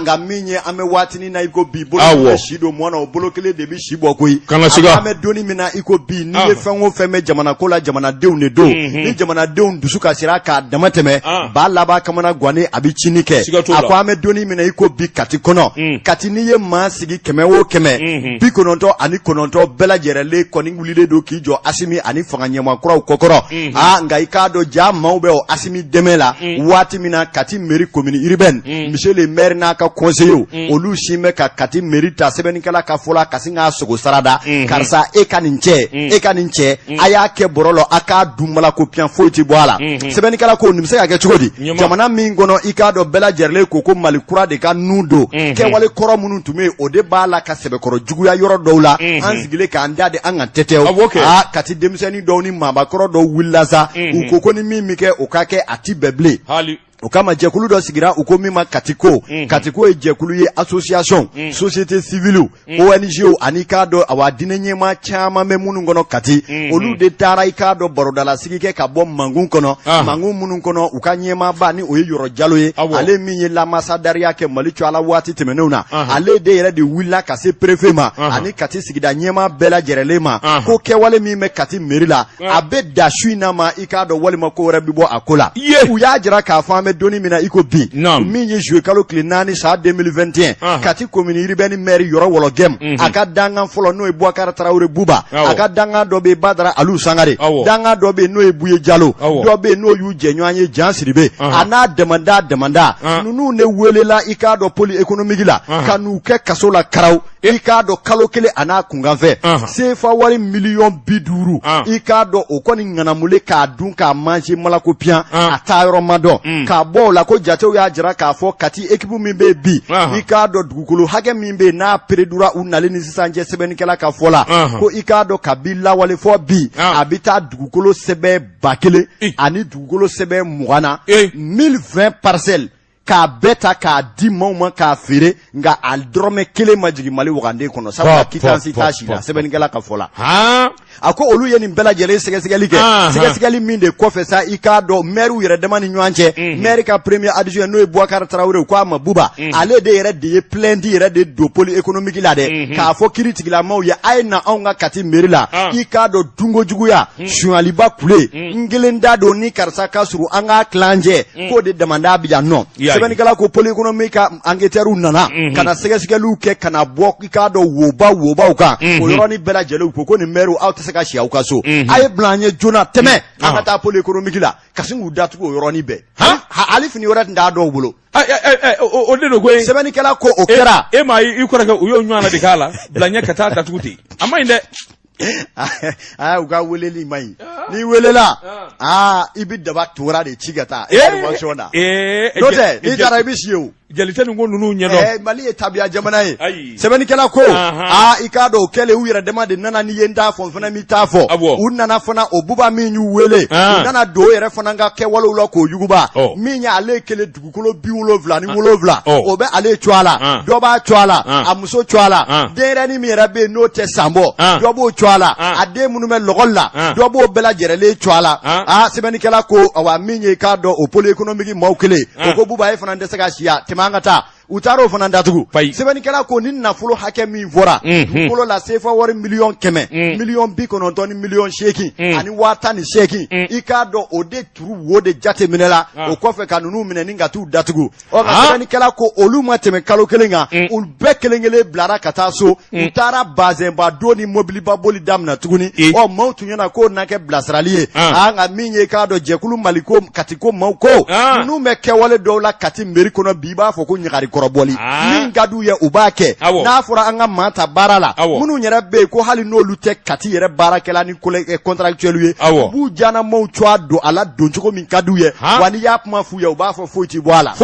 nka min ye an bɛ waatinin na i ko bi bolo bɛ si don mɔna o bolo kelen de bɛ si bɔ koyi an bɛ donni min na i ko bi n'i ye fɛn o fɛn bɛ jamana ko la jamanadenw de don ni jamanadenw dusu kasira k'a dama tɛmɛ ba laban kamana guwanen a bɛ cini kɛ a ko an bɛ donni min na i ko bi Kati kɔnɔ Kati n'i ye maa sigi 100 o 100 99 bɛɛ lajɛlen kɔni wulilen don k'i jɔ Asimi ani fanga ɲɛmakuraw kɔkɔrɔ nka i k'a dɔn ja maaw bɛ o Asimi dɛmɛ la waati min na Kati mairie commune urbaine monsieur le maire n'a ka conseiller olu si bɛ ka Kati mairie ta sɛbɛnnikɛla ka fɔ la ka sin k'a sogo sarada karisa e ka nin cɛ a y'a kɛ bɔrɔ la a k'a dun malako pian foyi ti bɔ a la sɛbɛnnikɛla ko nin bɛ se ka kɛ cogo di jamana min kɔnɔ i k'a dɔn bɛɛ lajɛlen ko Mali kura de ka nun don kɛwale kɔrɔ minnu tun bɛ yen o de b'a la ka sɛbɛkɔrɔ juguya yɔrɔ dɔw la an sigilen k'an da de an ka tɛtɛw Kati denmisɛnnin dɔw ni maabakɔrɔ dɔw wulila sa u ko ni min mi kɛ o ka kɛ a ti bɛɛ bilen o kama jɛkulu dɔ sigira u ko min ma Katiko Katiko ye jɛkulu ye association société civile ONG ani k'a dɔn awa diinɛ ɲɛmaa caman bɛ minnu kɔnɔ Kati olu de taara i k'a dɔn barodala sigi kɛ ka bɔ mangun kɔnɔ mangun minnu kɔnɔ u ka ɲɛmaaba ni o ye Yɔrɔ Jalo ye ale min ye l'ambassadariat kɛ Mali cɔla waati tɛmɛnenw na ale de yɛrɛ de wulila ka se préfet ma ani Kati sigida ɲɛmaa bɛɛ lajɛlen ma ko kɛwale min bɛ Kati mairie la a bɛ da su in na ma i k'a dɔn walima ko wɛrɛ bɛ bɔ a ko la u y'a jira k'a fɔ an bɛ doni mina iko bi min ye jouer kalo tile 4 sa 2021 Kati commune urbaine maire Yɔrɔ Wɔlɔgɛm a ka dangan fɔlɔ n'o ye Boubacar Traoré Buba a ka dangan dɔ bɛ Badara Aliou Sangare dangan dɔ bɛ n'o ye Buye Jalo dɔ bɛ n'o y'u jɛɲɔgɔn ye Jan Siribe a n'a damanda ninnu ne welela i k'a dɔn pôle économique la ka n'u kɛ kaso la karaw i k'a dɔn kalo kelen a n'a kunkanfɛ sefa wari miliyɔn 50 i k'a dɔn o kɔni ŋanamule k'a dun k'a manger malako piyan a taa yɔrɔ ma dɔn k'a bɔ o la ko jatew y'a jira k'a fɔ kati équipe min bɛ bi i k'a dɔn dugukolo hakɛ min bɛ n'a peredura u nalen ni sisan cɛ sɛbɛnnikɛla ka fɔ la ko i k'a dɔn kabi lawale fɔ bi a bɛ taa dugukolo sɛbɛn 1000 ani dugukolo sɛbɛn 20 na 1020 parcelles k'a bɛɛ ta k'a di maaw ma k'a feere nka a dɔrɔmɛ kelen ma jigin Mali waganden kɔnɔ sabula quittance t'a si la sɛbɛnnikɛla ka fɔ la a ko olu ye nin bɛɛ lajɛlen sɛgɛsɛgɛli kɛ sɛgɛsɛgɛli min de kɔfɛ sa i k'a dɔn maire yɛrɛ dama ni ɲɔgɔn cɛ maire ka premier adjoint n'o ye Boubacar Traoré ko a ma Buba ale de yɛrɛ de ye plainte yɛrɛ de don pôle économique la dɛ k'a fɔ kiiritigilamaw ye a ye na anw ka kati mairie la i k'a dɔn dunkojuguya suɲɛliba kule n kelen da don ni karisa ka surun an k'a tilancɛ k'o de damanda bi yan nɔ sɛbɛnnikɛla ko pôle économique ka enquêteurs nana ka na sɛgɛsɛgɛliw kɛ ka na bɔ i k'a dɔn wobaw kan o yɔrɔnin bɛɛ lajɛlen ko nin maire aw tɛ se ka si aw ka so a ye bila an ye joona tɛmɛ an ka taa pôle économique la ka sin k'u datugu o yɔrɔnin bɛɛ hali fini wɛrɛ tun t'a dɔw bolo o de don ko sɛbɛnnikɛla ko o kɛra e ma i kɔrɔkɛ u y'o ɲɔgɔnna de k'a la bila ɲɛ ka taa datugu ten a ma ɲi dɛ u ka weleli ma ɲi n'i welela i bɛ daba tora de ci ka taa information na n'o tɛ n'i taara i bɛ si ye o jalite nin ko ninnu ɲɛdɔn Mali ye tabiya jamana ye sɛbɛnnikɛla ko i k'a dɔn o kɛlen u yɛrɛ dama de nana ni ye n t'a fɔ n fana min t'a fɔ u nana fana o Buba min y'u wele u nana don o yɛrɛ fana ka kɛwalew la k'o yuguba min ye ale kelen dugukolo 77 o bɛ ale co a la dɔ b'a co a la a muso co a la denyɛrɛnin min yɛrɛ bɛ yen n'o tɛ san bɔ dɔ b'o co a la a den minnu bɛ lɔgɔli la dɔ b'o bɛɛ lajɛlen co a la sɛbɛnnikɛla ko awa min ye k'a dɔn o pôle économique maaw kelen o ko Buba ye fana tɛ se ka siya tɛmɛ an ka taa u taara o fana datugu sɛbɛnnikɛla ko ni nafolo hakɛ min fɔra dugukolo la sefa wari miliyɔn 100 miliyɔn 90 ni miliyɔn 8 ani 18 i k'a dɔn o de turu wo de jate minɛ la o kɔfɛ ka ninnu minɛ ni ka t'u datugu ɔ nka sɛbɛnnikɛla ko olu ma tɛmɛ kalo kelen kan olu bɛɛ kelen kelen bilara ka taa so u taara bazɛnba don ni mobiliba boli daminɛ tuguni ɔ maaw tun ɲɛna k'o na kɛ bilasirali ye nka min ye k'a dɔn jɛkulu Mali ko kati ko maaw ko ninnu bɛ kɛwale dɔw la kati mairie kɔnɔ bi i b'a fɔ ko ɲagari kɔrɔbɔli min ka d'u ye u b'a kɛ n'a fɔra an ka maa ta baara la minnu yɛrɛ bɛ yen ko hali n'olu tɛ kati yɛrɛ baarakɛla ni contractuel ye u b'u janamaw co a don a la don cogo min ka d'u ye wa n'i y'a kuma f'u ye u b'a fɔ foyi t'i bɔ a la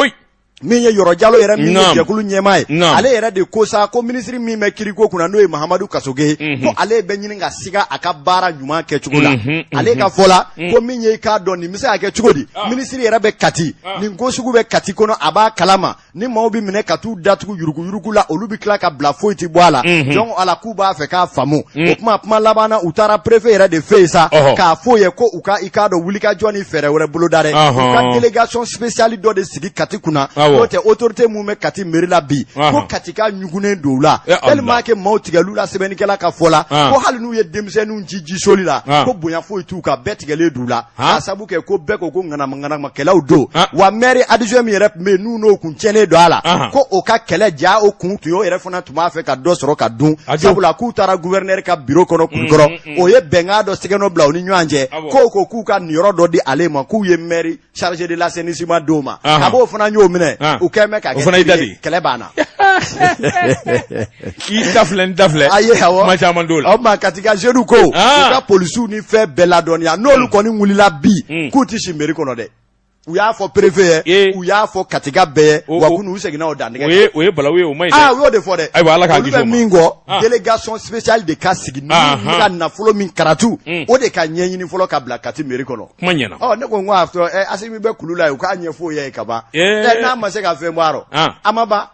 min ye Yɔrɔ Jalo yɛrɛ min ye jɛkulu ɲɛmaa ye ale yɛrɛ de ko sa ko minisiri min bɛ kiriko kunna n'o ye Mahamadu Kasoge ko ale bɛ ɲini ka siga a ka baara ɲuman kɛcogo la ale ka fɔ la ko min ye i k'a dɔn nin bɛ se ka kɛ cogo di minisiri yɛrɛ bɛ kati nin ko sugu bɛ kati kɔnɔ a b'a kalama ni maaw bɛ minɛ ka t'u datugu yurugu la olu bɛ tila ka bila foyi tɛ bɔ a la donc ala k'u b'a fɛ k'a faamu o kuma laban na u taara préfet yɛrɛ de fɛ yen sa k'a fɔ ye ko u ka i k'a dɔn wulikajɔ ni fɛɛrɛ wɛrɛ boloda dɛ u ka délégation spéciale dɔ de sigi kati kunna n'o tɛ autorité mun bɛ kati mairie la bi ko kati ka ɲugunen don u la tellement que maaw tigɛlu la sɛbɛnnikɛla ka fɔ la ko hali n'u ye denmisɛnninw ci soli la ko bonya foyi t'u kan bɛɛ tigɛlen d'u la k'a sabu kɛ ko bɛɛ ko ŋanamakɛlaw don wa maire adjoint min yɛrɛ tun bɛ yen n'u n'o kun tiɲɛnen don a la ko o ka kɛlɛ ja o kun tun ye o yɛrɛ fana tun b'a fɛ ka dɔ sɔrɔ ka dun sabula k'u taara gouverneur ka bureau kɔnɔ Kulikɔrɔ o ye bɛnkan dɔ sɛgɛnɔ bila u ni ɲɔgɔn cɛ ko k'u ka niyɔrɔ dɔ di ale ma k'u ye maire chargé de l'assainissement d'o ma a b'o fana y'o minɛ u kɛlen bɛ ka kɛ kɛlɛ banna i dafilɛ ayi awɔ kuma caman d'o la o ma kati ka jeunes ko u ka polisiw ni fɛn bɛɛ ladɔnniya n'olu kɔni wulila bi k'u tɛ si mairie kɔnɔ dɛ u y'a fɔ préfet ye u y'a fɔ katiga bɛɛ ye wa kunu u seginna o dantigɛ o ye balawu ye o ma ɲi dɛ u y'o de fɔ dɛ ayiwa ala k'a kisi o ma olu bɛ min kɔ délégation spéciale de ka sigi ni ka nafolo min karatu o de ka ɲɛɲini fɔlɔ ka bila kati mairie kɔnɔ kuma ɲɛna ne ko n ko a fɔ Asimi bɛ kulu la ye u k'a ɲɛfɔ o ye ka ban n'a ma se ka fɛn bɔ a rɔ a ma ban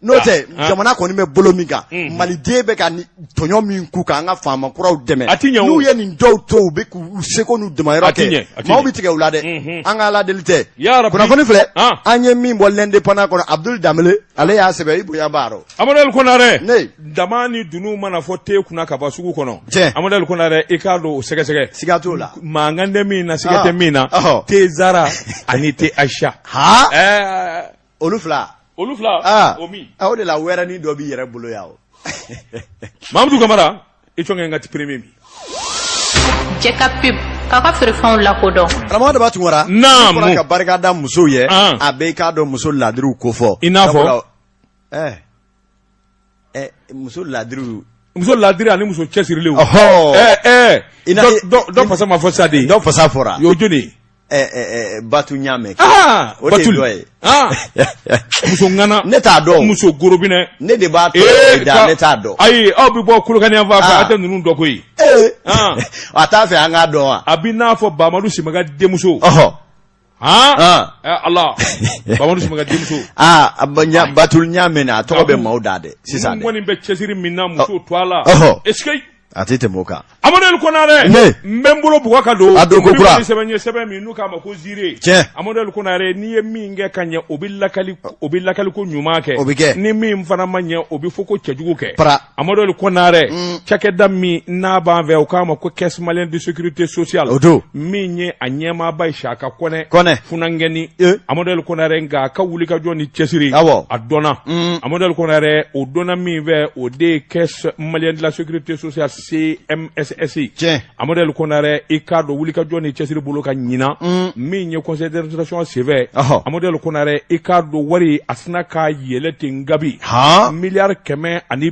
n'o tɛ jamana kɔni bɛ bolo min kan maliden bɛ ka tɔɲɔ min k'u kan an ka faama kuraw dɛmɛ n'u ye nin dɔw to u bɛ k'u seko n'u damayɔrɔ kɛ maaw bɛ tigɛ u la dɛ an ka ala deli tɛ kunnafoni filɛ an ye min bɔ l'indépendant kɔnɔ Abdul Damele ale y'a sɛbɛn i bonya b'a rɔ Amadou Konare dama ni dunun mana fɔ te kunna ka bɔ sugu kɔnɔ Amadou Konare i k'a dɔn o sɛgɛsɛgɛ siga t'o la mankan tɛ min na siga tɛ min na te Zara ani te Aisha olu fila o min o de la wɛrɛ ni dɔ b'i yɛrɛ bolo yan o Mamadou Kamara i tɔn ka ti premier mi jɛ ka pib k'a ka feerefɛnw lakodɔn karamɔgɔ Daba Tunkara naam fɔra ka barika da musow ye a bɛɛ k'a dɔn muso ladiriw ko fɔ i n'a fɔ muso ladiri ani muso cɛsirilenw dɔ fasa ma fɔ sa de dɔ fasa fɔra y'o joli Batu Ɲame o de dɔ ye muso ŋana ne t'a dɔn muso gorobinɛ ne de b'a to da ne t'a dɔn ayi aw bɛ bɔ Kolokani yan fan fɛ a tɛ ninnu dɔ koyi a t'a fɛ an k'a dɔn wa a bɛ n'a fɔ Bamadu Simaga denmuso Allah Bamadu Simaga denmuso Batu Ɲame a tɔgɔ bɛ maaw da dɛ sisan dɛ n kɔni bɛ cɛsiri min na muso to a la est-ce que a tɛ tɛmɛ o kan Amadou Konare n bɛ n bolo bugɔ ka don a don ko kura sɛbɛn min n'u k'a ma ko ziire Amadou Konare n'i ye min kɛ ka ɲɛ o bɛ lakali ko ɲuman kɛ o bɛ kɛ ni min fana ma ɲɛ o bɛ fɔ ko cɛjugu kɛ Amadou Konare cakɛda min n'a b'an fɛ u k'a ma ko caisse malienne de sécurité sociale o don min ye a ɲɛmaaba ye Saka Kɔnɛ Funangɛni Amadou Konare nka a ka wulikajɔ ni cɛsiri a dɔnna Amadou Konare o dɔnna min fɛ o de ye caisse malienne de la sécurité sociale CMSSI Amadou Konare i k'a dɔn wulikajɔ ni cɛsiri bolo ka ɲina min ye conseil d'administration senfɛ Amadou Konare i k'a dɔn wari a sina ka yɛlɛ ten gabi miliyari 180 ani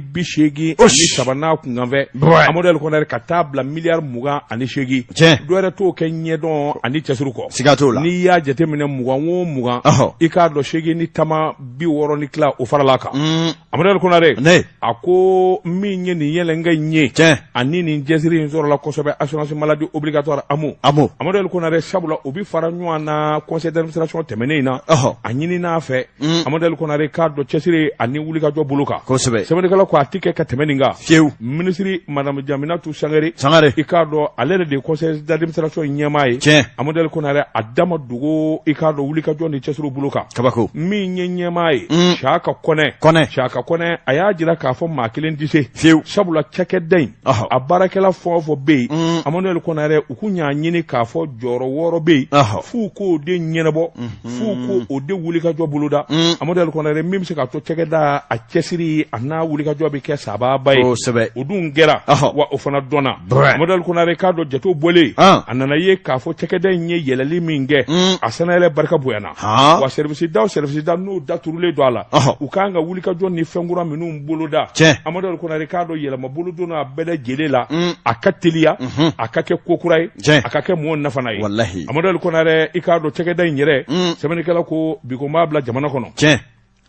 sabanan kunkanfɛ Amadou Konare ka taa bila miliyari 28 dɔ wɛrɛ t'o kɛ ɲɛdɔn ani cɛsiri kɔ siga t'o la n'i y'a jateminɛ 20 o 20 i k'a dɔn 8 ni tama 60 ni tila o farala kan Amadou Konare a ko min ye nin yɛlɛnkɛ ye ani nin cɛsiri in sɔrɔla kosɛbɛ assurance maladie obligatoire Amadou Konare sabula o bi fara ɲɔgɔn na conseil d'administration tɛmɛnen in na a ɲini n'a fɛ Amadou Konare k'a dɔn cɛsiri ani wulikajɔ bolo kan sɛbɛnnikɛla ko a tɛ kɛ ka tɛmɛ nin kan ministre madame Jaminatu Sangare i k'a dɔn ale de ye conseil d'administration ɲɛmaa ye Amadou Konare a dama dogo i k'a dɔn wulikajɔ ni cɛsiri bolo kan min ye ɲɛmaa ye Saka Kɔnɛ a y'a jira k'a fɔ maa kelen tɛ se sabula cakɛda in a baarakɛla fɛn o fɛn bɛ yen Amadou Konare u k'u ɲ'a ɲini k'a fɔ jɔyɔrɔ 6 bɛ yen f'u k'o de ɲɛnabɔ f'u k'o de wulikajɔ boloda Amadou Konare min bɛ se ka to cakɛda a cɛsiri a n'a wulikajɔ bɛ kɛ sababa ye o dun kɛra wa o fana dɔnna Amadou Konare k'a dɔn jatew bɔlen a nana ye k'a fɔ cakɛda in ye yɛlɛli min kɛ a sanayɛlɛ barika bonyana wa service da n'u daturulen don a la u k'an ka wulikajɔ ni fɛn kura minnu boloda Amadou Konare k'a dɔn yɛlɛma bolo donna a bɛɛ lajɛlen la a ka teliya a ka kɛ ko kura ye a ka kɛ mɔgɔ nafana ye Amadou Konare i k'a dɔn cakɛda in yɛrɛ sɛbɛnnikɛla ko bi ko n b'a bila jamana kɔnɔ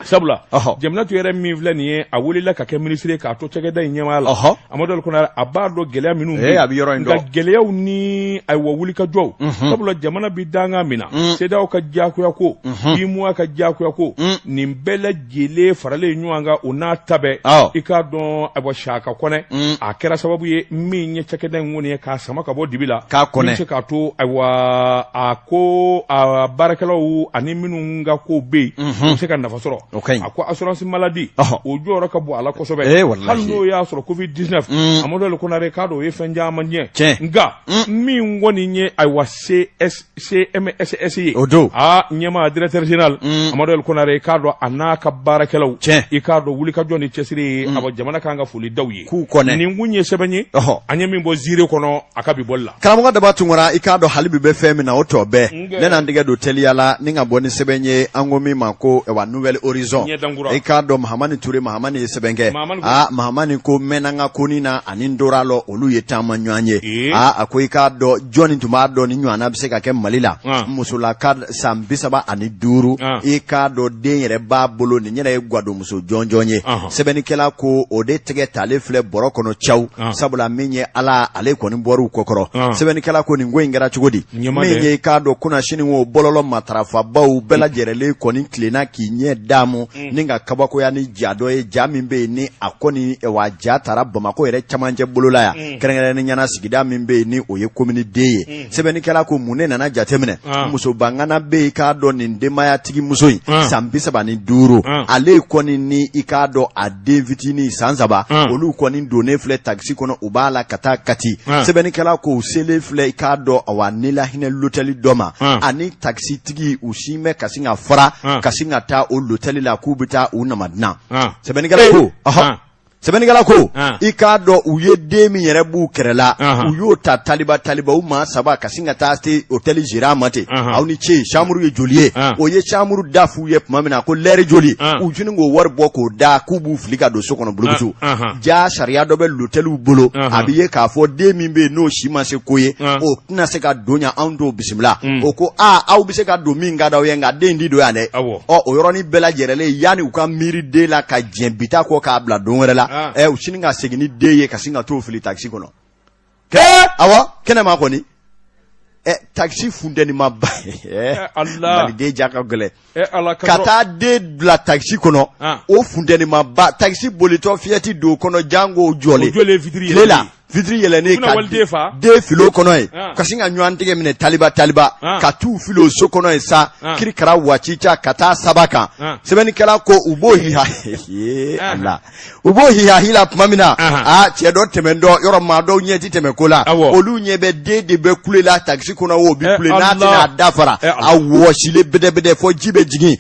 sabula Jaminatu yɛrɛ min filɛ nin ye a welela ka kɛ ministre k'a to cakɛda in ɲɛmaa la Amadou Konare a b'a dɔn gɛlɛya minnu bɛ nka gɛlɛyaw ni ayiwa wulikajɔw sabula jamana bi danga min na CEDEAO ka diyagoya ko UEMOA ka diyagoya ko nin bɛɛ lajɛlen faralen ɲɔgɔn kan o n'a ta bɛɛ i k'a dɔn ayiwa Saka Kɔnɛ a kɛra sababu ye min ye cakɛda in kɔni ye k'a sama ka bɔ dibi la min bɛ se k'a to ayiwa a ko a baarakɛlaw ani minnu ka ko bɛ yen u bɛ se ka nafa sɔrɔ a ko assurance maladie o jɔyɔrɔ ka bon ala kosɛbɛ hali n'o y'a sɔrɔ covid-19 Amadou Konare k'a dɔn o ye fɛn caman ɲɛ nka min kɔni ye ayiwa CMSS ye ɲɛmaa directeur général Amadou Konare k'a dɔn a n'a ka baarakɛlaw i k'a dɔn wulikajɔ ni cɛsiri a jama kan ka foli daw ye nin kun ye sɛbɛn ye an ye min bɔ ziiri kɔnɔ a ka bi bɔli la karamɔgɔ Daba Tunkara i k'a dɔn hali bi bɛ fɛn min na o tɔ bɛɛ ne n'an tɛgɛ don teliya la ni ka bɔ ni sɛbɛn ye an ko min ma ko nouvelle horizon i k'a dɔn Mahamani Ture Mahamani ye sɛbɛn kɛ Mahamani ko mɛnna n ka koni na ani n dor'a la olu ye taama ɲɔgɔn ye a ko i k'a dɔn jɔnni tun b'a dɔn ni ɲɔgɔnna bɛ se ka kɛ Mali la musolaka san 35 i k'a dɔn den yɛrɛ b'a bolo nin yɛrɛ ye gwadomuso jɔnjɔn ye sɛbɛnnikɛla ko o de tɛgɛ talen filɛ bɔrɔ kɔnɔ caw sabula min ye Ala ale kɔni bɔr'u kɔkɔrɔ sɛbɛnnikɛla ko nin ko in kɛra cogo di min ye i k'a dɔn kunna sini o bɔlɔlɔ matarafabaw bɛɛ lajɛlen kɔni tilenna k'i ɲɛ d'a ma ni ka kabakoya ni ja dɔ ye ja min bɛ yen ni a kɔni wa ja taara Bamakɔ yɛrɛ camancɛ bolola yan kɛrɛnkɛrɛnnen ɲɛna sigida min bɛ yen ni o ye commune D ye sɛbɛnnikɛla ko mun ne nana jateminɛ muso bangana bɛ yen i k'a dɔn nin denbayatigi muso in san 35 ale kɔni ni i k'a dɔn a den fitinin san 3 olu kɔni donnen filɛ taxi kɔnɔ u b'a la ka taa Kati sɛbɛnnikɛla ko u selen filɛ i k'a dɔn awa nela hinɛ l'hôtel dɔ ma ani taxi tigi u si mɛ ka sin ka fara ka sin ka taa o l'hôtel la k'u bɛ taa u namadina sɛbɛnnikɛla ko sɛbɛnnikɛla ko i k'a dɔn u ye den min yɛrɛ b'u kɛrɛla u y'o ta taliba u maa 3 ka sin ka taa se hôtel gérant ma ten aw ni ce chambre ye joli ye o ye chambre da f'u ye tuma min na ko lɛri joli u jinin k'o wari bɔ k'o da k'u b'u fili ka don so kɔnɔ bulukutu ja sariya dɔ bɛ l'hôteliw bolo a bɛ ye k'a fɔ den min bɛ yen n'o si ma se ko ye o tɛna se ka don yan anw t'o bisimila o ko aw bɛ se ka don min ka d'aw ye nka den di don yan dɛ o yɔrɔnin bɛɛ lajɛlen yanni u ka miiri den la ka jɛn bita kɔ k'a bila don wɛrɛ la u sini ka segin ni den ye ka sin ka t'o fili taxi kɔnɔ awɔ kɛnɛma kɔni taxi funtɛni ma ba maliden ja ka gɛlɛ ka taa den bila taxi kɔnɔ o funtɛni ma ba taxi bolitɔ fiyɛti don kɔnɔ jango jɔlen tile la fitiri yɛlɛnen ka den filo kɔnɔ ye ka sin ka ɲɔgɔn tigɛ minɛ taliba ka t'u filo so kɔnɔ ye sa kirikara wacica ka taa saba kan sɛbɛnnikɛla ko u b'o hihahila tuma min na cɛ dɔ tɛmɛ dɔ yɔrɔ maa dɔw ɲɛ ti tɛmɛ ko la olu ɲɛ bɛ den de bɛ kule la taxi kɔnɔ o bi kule n'a tɛna a dafara a wɔsilen bɛdɛbɛdɛ fɔ ji bɛ jigin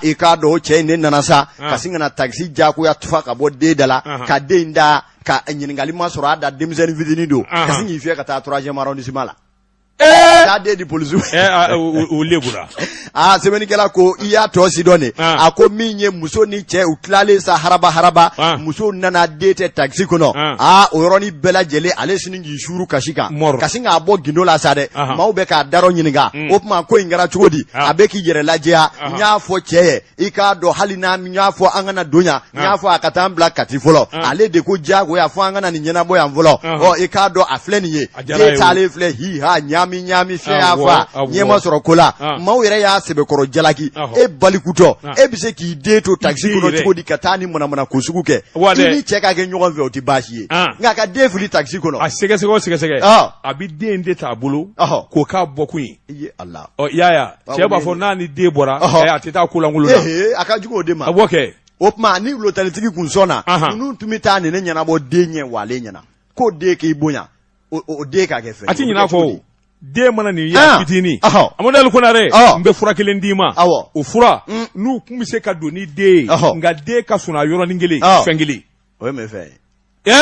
i k'a dɔn o cɛ in de nana sa ka sin ka na taxi jagoya tufa ka bɔ den da la ka den da ka ɲininkali ma sɔrɔ a da denmisɛnnin fitinin don ka sin k'i fiyɛ ka taa 3e arrondissement la k'a den di polisiw o lebura sɛbɛnnikɛla ko i y'a tɔ si dɔn de a ko min ye muso ni cɛ u tilalen sa haraba muso nana den tɛ taxi kɔnɔ o yɔrɔnin bɛɛ lajɛlen ale sini k'i suru kasi kan ka sin k'a bɔ gindo la sa dɛ maaw bɛ k'a darɔ ɲininka o tuma ko in kɛra cogo di a bɛ k'i yɛrɛ lajɛya n y'a fɔ cɛ ye i k'a dɔn hali n'a n y'a fɔ an kana don yan n y'a fɔ a ka taa an bila kati fɔlɔ ale de ko jagoya fɔ an kana nin ɲɛnabɔ yan fɔlɔ i k'a dɔn a filɛ nin ye den taalen filɛ hiha ɲami fiɲɛ y'a fa ɲɛma sɔrɔ ko la maaw yɛrɛ y'a sɛbɛkɔrɔ jalaki e balikutɔ e bɛ se k'i den to taxi kɔnɔ cogo di ka taa ni manamana ko sugu kɛ i ni cɛ ka kɛ ɲɔgɔn fɛ o tɛ baasi ye nka a ka den fili taxi kɔnɔ a sɛgɛsɛgɛ a bɛ den de t'a bolo k'o k'a bɔ kun ye yaya cɛ b'a fɔ n'a ni den bɔra a tɛ taa kolankolon na a ka jugu o de ma a b'o kɛ o tuma ni l'hôteltigi kun sɔnna ninnu tun bɛ taa nin ɲɛnabɔ den ɲɛ wale ɲɛna k'o den k'i bonya o den ka kɛ fɛn a tɛ ɲin'a kɔ den mana nin ya fitinin Amadu Konare n bɛ fura kelen d'i ma o fura n'u kun bɛ se ka don ni den ye nka den ka sɔn a yɔrɔnin kelen fɛn kelen o ye mun fɛn ye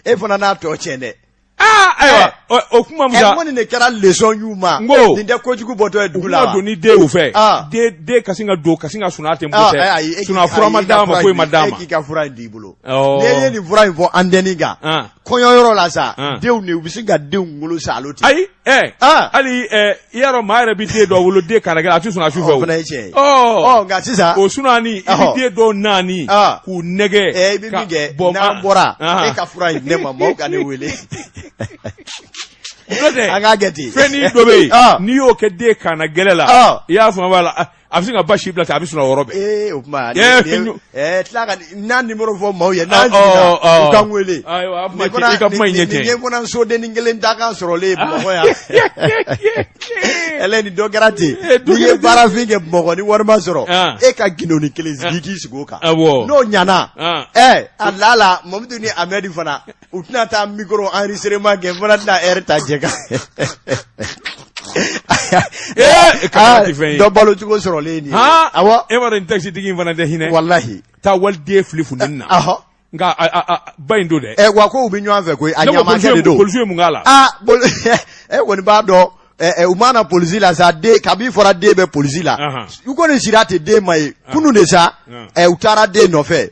e fana n'a tɔ tiɲɛ dɛ ayiwa o kuma musa nin de kɛra leçon y'u ma nin tɛ kojugu bɔtɔ ye dugu la wa don ni den y'u fɛ den ka sin ka don ka sin ka sɔn a tɛ n bɔ tɛ sɔn a fura ma d'a ma ko i ma d'a ma e k'i ka fura in d'i bolo n'i ye nin fura in fɔ antenne kan kɔɲɔyɔrɔ la sa denw de u bɛ sin ka denw wolo sa alo ten ayi hali i y'a dɔn maa yɛrɛ bɛ den dɔ wolo den kana kɛ a tɛ sɔn a su fɛ o fana ye tiɲɛ ye nka sisan o sunaani i bɛ den dɔw naani k'u nɛgɛ i bɛ min kɛ n'an bɔra e ka fura in di ne ma maaw ka ne wele an k'a kɛ ten fɛn ni dɔ bɛ yen n'i y'o kɛ den kana gɛlɛ la i y'a faamu a la a bɛ se ka ba si bila ten a bɛ sɔrɔ o yɔrɔ bɛɛ. O tuma tila ka n'a nimero fɔ maaw ye n'a jiginna u ka n wele. Ayiwa i ka kuma in ɲɛ tɛ. nin ye fana sodennin kelen da kan sɔrɔlen Bamakɔ yan. Ɛlɛ ni dɔ kɛra ten n'i ye baarafin kɛ Bamakɔ ni wari ma sɔrɔ e ka gindoni kelen sigi k'i sigi o kan. N'o ɲana a la Mamudu ni Amɛdi fana u tɛna taa micro enregistrement kɛ n fana tɛna heure ta jɛ kan. Dɔ balo cogo sɔrɔlen nin ye awɔ e b'a dɔn taxi tigi in fana tɛ hinɛ walahi taa waliden fili funteni na nka ba in don dɛ wa ko u bɛ ɲɔgɔn fɛ koyi a ɲamakɛ de don polisiw ye mun k'a la e kɔni b'a dɔn u mana polisi la sa den kabi fɔra den bɛ polisi la u kɔni sira tɛ den ma ye kunun de sa u taara den nɔfɛ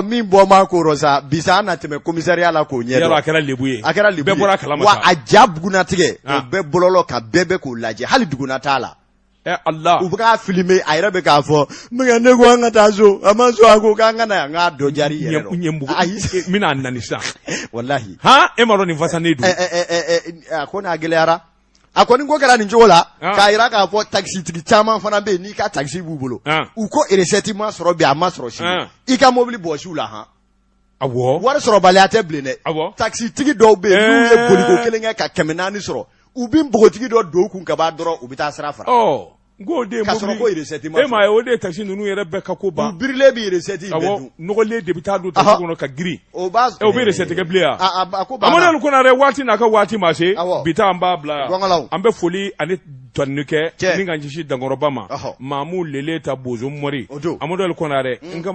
min bɔ ma ko rɔ sa bisa an na tɛmɛ commissariat la k'o ɲɛ dɔn a kɛra lebu ye bɛɛ bɔra kalama wa a ja buguna tigɛ o bɛɛ bɔlɔlɔ ka bɛɛ bɛ k'o lajɛ hali duguna t'a la Allah u bɛ k'a filmer a yɛrɛ bɛ k'a fɔ ne ko an ka taa so a ma so a ko k'an ka na yan n k'a dɔ jari yɛrɛ dɔn ayi n bɛna nani sisan walahi e ma dɔn nin fasanen don a ko n'a gɛlɛyara a kɔni ko kɛra nin cogo la k'a yira k'a fɔ taxitigi caman fana bɛ yen n'i ka taxi b'u bolo u ko recette ma sɔrɔ bi a ma sɔrɔ sini i ka mobili bɔsiw la awɔ wari sɔrɔbaliya tɛ bilen dɛ taxitigi dɔw bɛ yen n'u ye boliko kelen kɛ ka 400 sɔrɔ u bɛ npogotigi dɔ don u kun ka b'a dɔrɔn u bɛ taa sira fara ngo de ka sɔrɔ ko recette ma e ma ye o de taxi ninnu yɛrɛ bɛɛ ka ko ban u birilen bɛ recette bɛɛ dun nɔgɔlen de bɛ taa don taxi kɔnɔ ka girin o bɛ recette kɛ bilen a ko banna Amadu Konare waati n'a ka waati ma se bi ta an b'a bila an bɛ foli ani tɔnni kɛ min ka ɲɛsin Dankɔrɔba ma Mamu Lele ta Bozo Mori Amadu Konare n ka